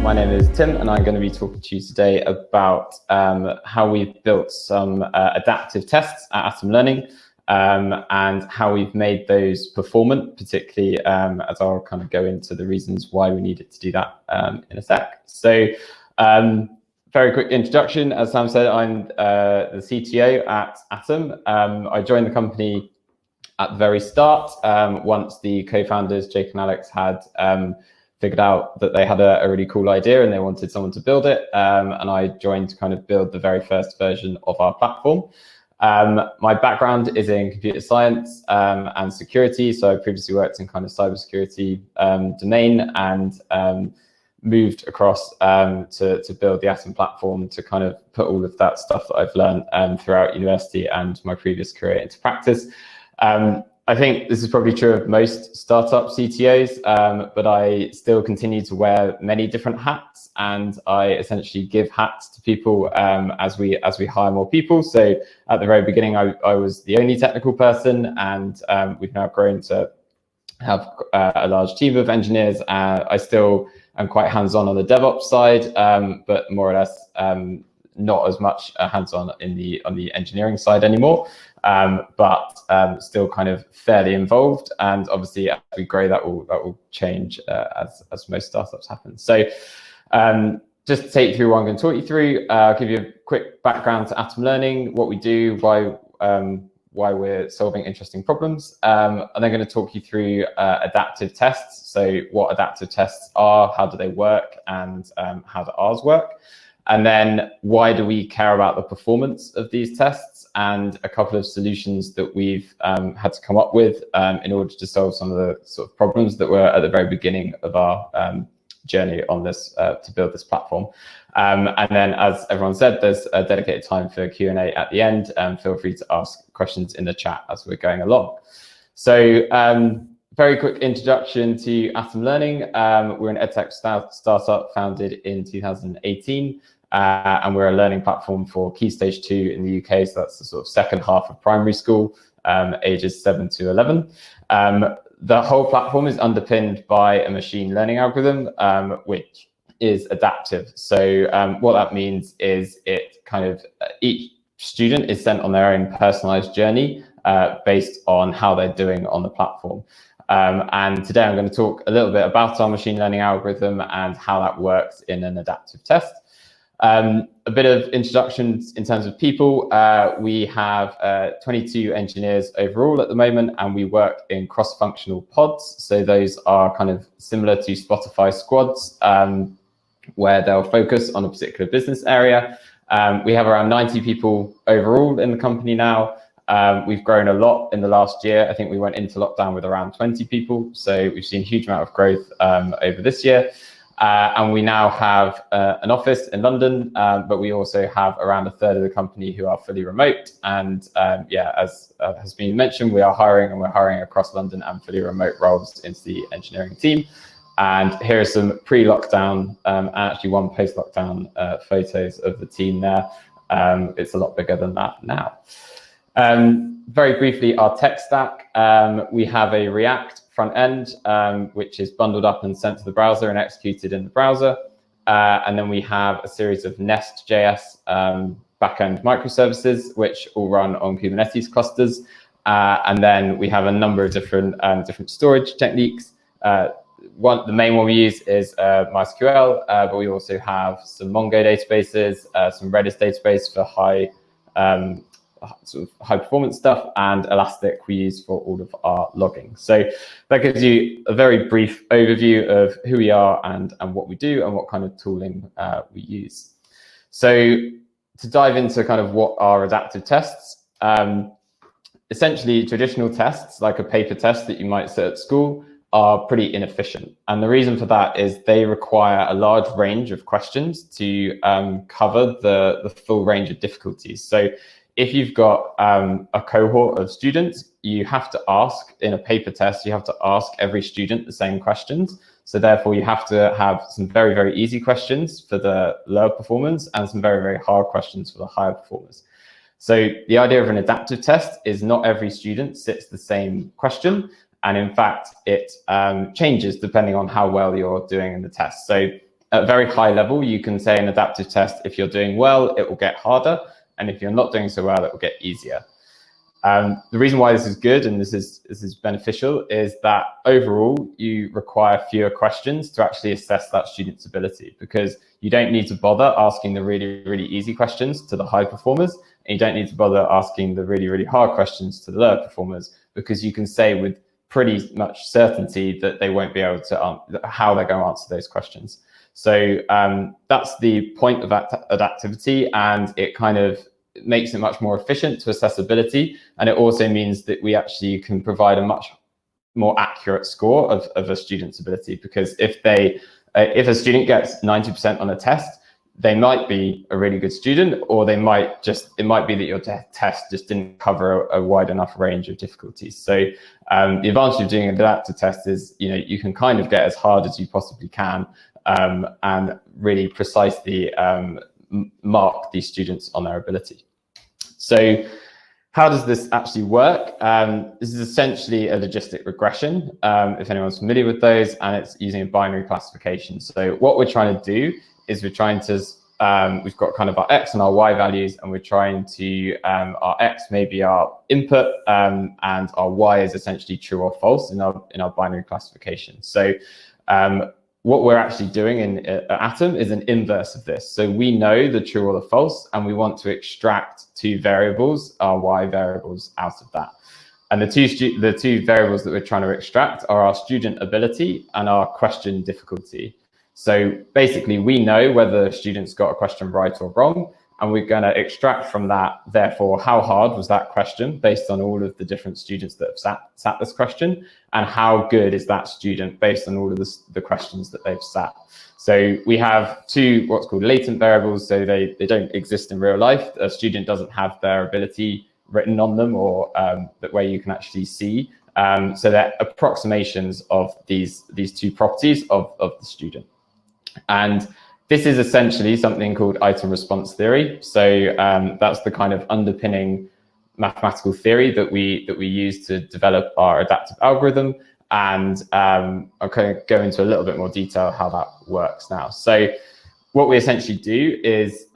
My name is Tim, and I'm going to be talking to you today about how we've built some adaptive tests at Atom Learning and how we've made those performant, particularly as I'll kind of go into the reasons why we needed to do that in a sec. So very quick introduction. As Sam said, I'm the CTO at Atom. I joined the company at the very start, once the co-founders, Jake and Alex, had figured out that they had a really cool idea and they wanted someone to build it. And I joined to kind of build the very first version of our platform. My background is in computer science and security. So I previously worked in kind of cybersecurity domain and moved across to build the Atom platform to kind of put all of that stuff that I've learned throughout university and my previous career into practice. I think this is probably true of most startup CTOs, but I still continue to wear many different hats, and I essentially give hats to people as we hire more people. So at the very beginning, I was the only technical person, and we've now grown to have a large team of engineers. I still am quite hands-on on the DevOps side, but more or less not as much hands-on on the engineering side anymore. But still kind of fairly involved, and obviously as we grow that will change as most startups happen. So just to take you through what I'm going to talk you through, I'll give you a quick background to Atom Learning, what we do, why we're solving interesting problems. And then going to talk you through adaptive tests, so what adaptive tests are, how do they work, and how do ours work. And then why do we care about the performance of these tests, and a couple of solutions that we've had to come up with in order to solve some of the sort of problems that were at the very beginning of our journey on this to build this platform. And then, as everyone said, there's a dedicated time for Q&A at the end. Feel free to ask questions in the chat as we're going along. So very quick introduction to Atom Learning. We're an edtech startup founded in 2018. And we're a learning platform for Key Stage 2 in the UK. So that's the sort of second half of primary school, ages 7 to 11. The whole platform is underpinned by a machine learning algorithm, which is adaptive. So what that means is it kind of, each student is sent on their own personalized journey based on how they're doing on the platform. And today I'm going to talk a little bit about our machine learning algorithm and how that works in an adaptive test. A bit of introductions in terms of people. We have 22 engineers overall at the moment, and we work in cross-functional pods. So those are kind of similar to Spotify squads, where they'll focus on a particular business area. We have around 90 people overall in the company now. We've grown a lot in the last year. I think we went into lockdown with around 20 people. So we've seen a huge amount of growth over this year. And we now have an office in London, but we also have around a third of the company who are fully remote. And yeah, as has been mentioned, we are hiring, and we're hiring across London and fully remote roles into the engineering team. And here are some pre-lockdown and actually one post-lockdown photos of the team there. It's a lot bigger than that now. Very briefly, our tech stack. We have a React front end, which is bundled up and sent to the browser and executed in the browser. And then we have a series of Nest.js backend microservices, which all run on Kubernetes clusters. And then we have a number of different storage techniques. The main one we use is MySQL, but we also have some Mongo databases, some Redis database for sort of high performance stuff, and Elastic we use for all of our logging. So that gives you a very brief overview of who we are and what we do and what kind of tooling we use. So to dive into kind of what are adaptive tests, essentially traditional tests like a paper test that you might sit at school are pretty inefficient. And the reason for that is they require a large range of questions to cover the full range of difficulties. So if you've got a cohort of students, you have to ask in a paper test, you have to ask every student the same questions. So therefore you have to have some very, very easy questions for the lower performers and some very, very hard questions for the higher performers. So the idea of an adaptive test is not every student sits the same question. And in fact, it changes depending on how well you're doing in the test. So at a very high level, you can say an adaptive test, if you're doing well, it will get harder. And if you're not doing so well, it will get easier. The reason why this is good and this is beneficial is that overall you require fewer questions to actually assess that student's ability, because you don't need to bother asking the really, really easy questions to the high performers, and you don't need to bother asking the really, really hard questions to the lower performers, because you can say with pretty much certainty that they won't be able to how they're going to answer those questions. So that's the point of adaptivity, and it kind of makes it much more efficient to assess ability. And it also means that we actually can provide a much more accurate score of a student's ability, because if a student gets 90% on a test, they might be a really good student, or it might be that your test just didn't cover a wide enough range of difficulties. So the advantage of doing an adaptive test is, you can kind of get as hard as you possibly can, and really precisely mark these students on their ability. So how does this actually work? This is essentially a logistic regression, if anyone's familiar with those, and it's using a binary classification. So what we're trying to do is we've got kind of our X and our Y values, and we're trying to, our X may be our input, and our Y is essentially true or false in our binary classification. So what we're actually doing in Atom is an inverse of this. So we know the true or the false, and we want to extract two variables, our Y variables, out of that. And the two variables that we're trying to extract are our student ability and our question difficulty. So basically, we know whether students got a question right or wrong, and we're going to extract from that, therefore, how hard was that question based on all of the different students that have sat this question, and how good is that student based on all of the questions that they've sat. So we have two what's called latent variables, so they don't exist in real life. A student doesn't have their ability written on them, or that where you can actually see. So they're approximations of these two properties of the student. And this is essentially something called item response theory. So that's the kind of underpinning mathematical theory that we use to develop our adaptive algorithm. And I'll kind of go into a little bit more detail how that works now. So what we essentially do is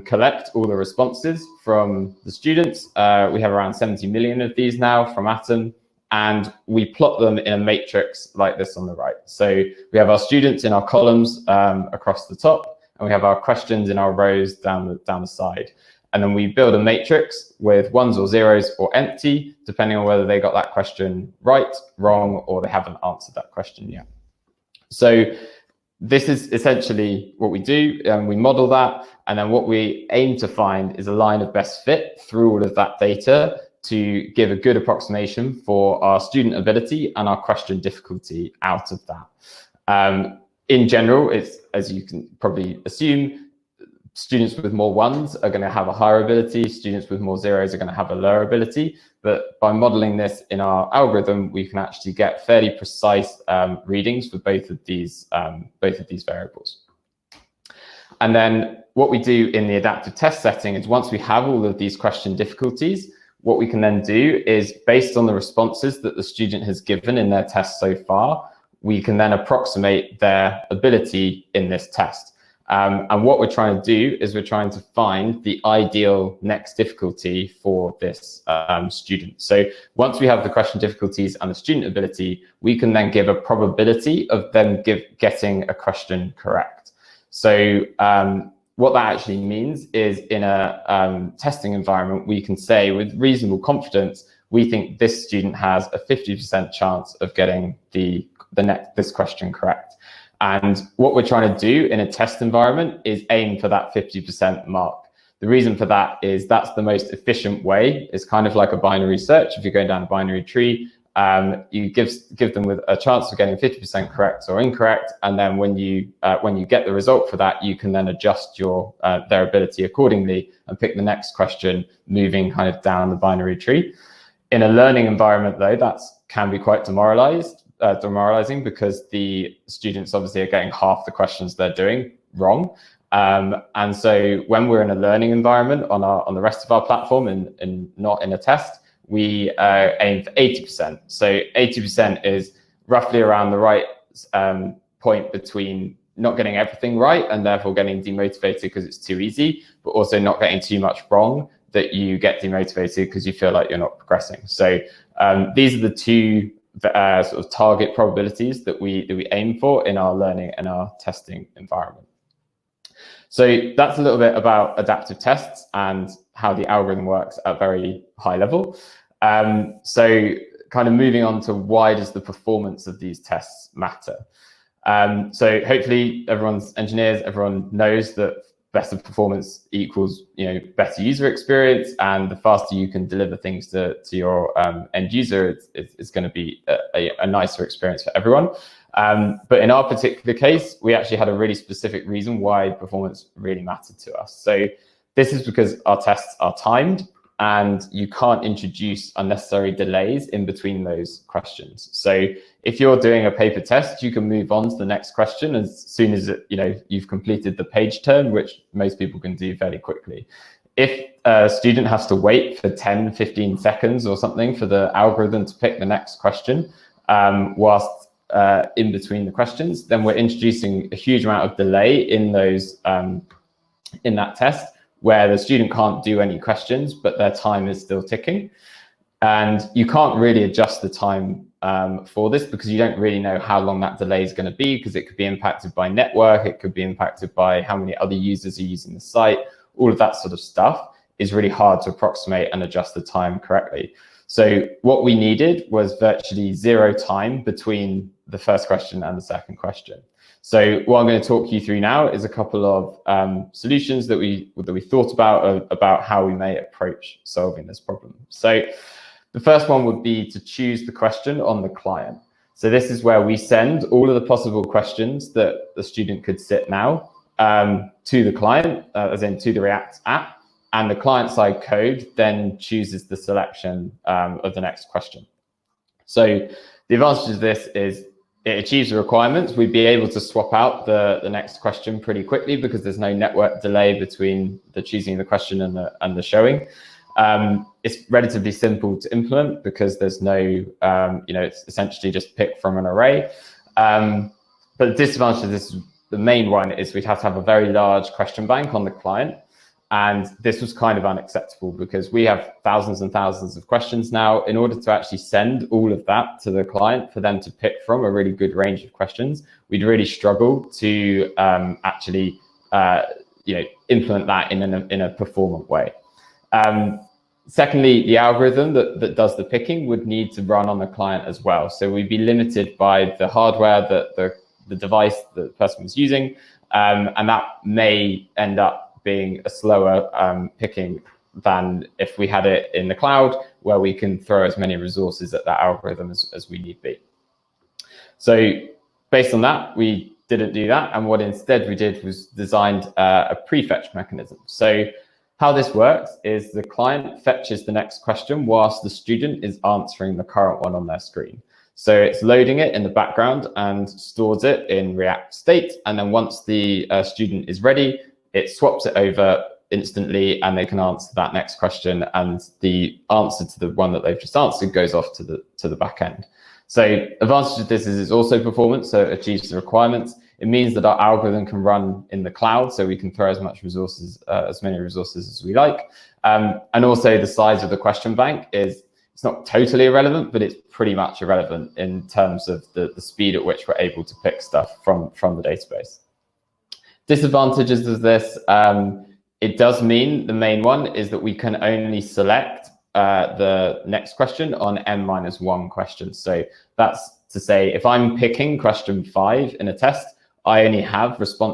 collect all the responses from the students. We have around 70 million of these now from Atom, and we plot them in a matrix like this on the right. So we have our students in our columns across the top, and we have our questions in our rows down the side. And then we build a matrix with ones or zeros or empty, depending on whether they got that question right, wrong, or they haven't answered that question yet. So this is essentially what we do, and we model that. And then what we aim to find is a line of best fit through all of that data to give a good approximation for our student ability and our question difficulty out of that. In general, it's, as you can probably assume, students with more ones are going to have a higher ability, students with more zeros are going to have a lower ability. But by modeling this in our algorithm, we can actually get fairly precise readings for both of these variables. And then what we do in the adaptive test setting is, once we have all of these question difficulties, what we can then do is, based on the responses that the student has given in their test so far, we can then approximate their ability in this test. And what we're trying to do is we're trying to find the ideal next difficulty for this student. So once we have the question difficulties and the student ability, we can then give a probability of them getting a question correct. So what that actually means is, in a testing environment, we can say with reasonable confidence, we think this student has a 50% chance of getting this question correct. And what we're trying to do in a test environment is aim for that 50% mark. The reason for that is that's the most efficient way. It's kind of like a binary search. If you're going down a binary tree, you give them with a chance of getting 50% correct or incorrect, and then when you get the result for that, you can then adjust their ability accordingly and pick the next question, moving kind of down the binary tree. In a learning environment, though, that can be quite demoralizing, because the students obviously are getting half the questions they're doing wrong. And so when we're in a learning environment on the rest of our platform and not in a test, we aim for 80%. So 80% is roughly around the right point between not getting everything right and therefore getting demotivated because it's too easy, but also not getting too much wrong that you get demotivated because you feel like you're not progressing. So these are the two sort of target probabilities that we aim for in our learning and our testing environment. So that's a little bit about adaptive tests and how the algorithm works at a very high level. So kind of moving on to why does the performance of these tests matter? So hopefully everyone's engineers, everyone knows that better performance equals better user experience, and the faster you can deliver things to your end user, it's going to be a nicer experience for everyone. But in our particular case, we actually had a really specific reason why performance really mattered to us. So this is because our tests are timed, and you can't introduce unnecessary delays in between those questions. So if you're doing a paper test, you can move on to the next question as soon as you've completed the page turn, which most people can do fairly quickly. If a student has to wait for 10, 15 seconds or something for the algorithm to pick the next question, whilst in between the questions, then we're introducing a huge amount of delay in those in that test, where the student can't do any questions, but their time is still ticking. And you can't really adjust the time for this because you don't really know how long that delay is going to be, because it could be impacted by network, it could be impacted by how many other users are using the site. All of that sort of stuff is really hard to approximate and adjust the time correctly. So what we needed was virtually zero time between the first question and the second question. So what I'm going to talk you through now is a couple of solutions that we thought about how we may approach solving this problem. So the first one would be to choose the question on the client. So this is where we send all of the possible questions that the student could sit now to the client, as in to the React app, and the client-side code then chooses the selection of the next question. So the advantage of this is it achieves the requirements. We'd be able to swap out the next question pretty quickly because there's no network delay between the choosing the question and the showing. It's relatively simple to implement because there's no, it's essentially just pick from an array. But the disadvantage of this, the main one, is we'd have to have a very large question bank on the client. And this was kind of unacceptable because we have thousands and thousands of questions now. In order to actually send all of that to the client for them to pick from a really good range of questions, we'd really struggle to actually implement that in a performant way. Secondly, the algorithm that does the picking would need to run on the client as well. So we'd be limited by the hardware that the device that the person was using, and that may end up being a slower picking than if we had it in the cloud, where we can throw as many resources at that algorithm as we need be. So based on that, we didn't do that. And what instead we did was designed a prefetch mechanism. So how this works is the client fetches the next question whilst the student is answering the current one on their screen. So it's loading it in the background and stores it in React state. And then once the student is ready, it swaps it over instantly and they can answer that next question, and the answer to the one that they've just answered goes off to the back end. So advantage of this is it's also performance, so it achieves the requirements. It means that our algorithm can run in the cloud, so we can throw as many resources as we like. And also the size of the question bank it's not totally irrelevant, but it's pretty much irrelevant in terms of the speed at which we're able to pick stuff from the database. Disadvantages of this, it does mean the main one is that we can only select the next question on n-1 questions. So that's to say, if I'm picking question 5 in a test, I only have response